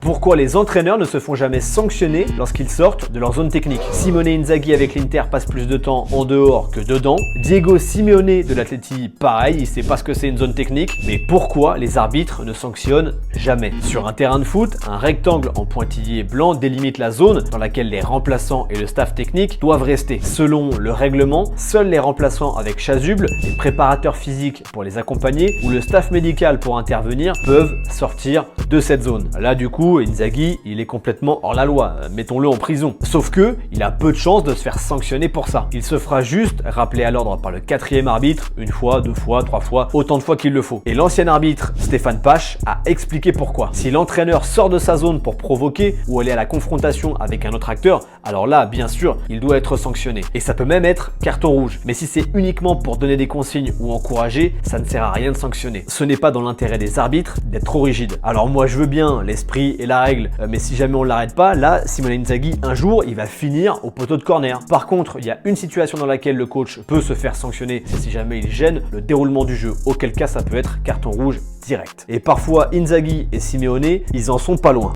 Pourquoi les entraîneurs ne se font jamais sanctionner lorsqu'ils sortent de leur zone technique? Simone Inzaghi avec l'Inter passe plus de temps en dehors que dedans. Diego Simeone de l'Atleti, pareil, il sait pas ce que c'est une zone technique. Mais pourquoi les arbitres ne sanctionnent jamais? Sur un terrain de foot, un rectangle en pointillé blanc délimite la zone dans laquelle les remplaçants et le staff technique doivent rester. Selon le règlement, seuls les remplaçants avec chasuble, les préparateurs physiques pour les accompagner ou le staff médical pour intervenir peuvent sortir de cette zone. Là du coup, Inzaghi, il est complètement hors la loi, mettons-le en prison. Sauf que, il a peu de chances de se faire sanctionner pour ça. Il se fera juste rappeler à l'ordre par le 4e arbitre, une fois, 2 fois, 3 fois, autant de fois qu'il le faut. Et l'ancien arbitre, Stéphane Pache, a expliqué pourquoi. Si l'entraîneur sort de sa zone pour provoquer ou aller à la confrontation avec un autre acteur, alors là, bien sûr, il doit être sanctionné. Et ça peut même être carton rouge. Mais si c'est uniquement pour donner des consignes ou encourager, ça ne sert à rien de sanctionner. Ce n'est pas dans l'intérêt des arbitres d'être trop rigide. Alors moi, je veux bien l'esprit et la règle, mais si jamais on l'arrête pas, là, Simone Inzaghi, un jour, il va finir au poteau de corner. Par contre, il y a une situation dans laquelle le coach peut se faire sanctionner, c'est si jamais il gêne le déroulement du jeu, auquel cas ça peut être carton rouge direct. Et parfois, Inzaghi et Simeone, ils en sont pas loin.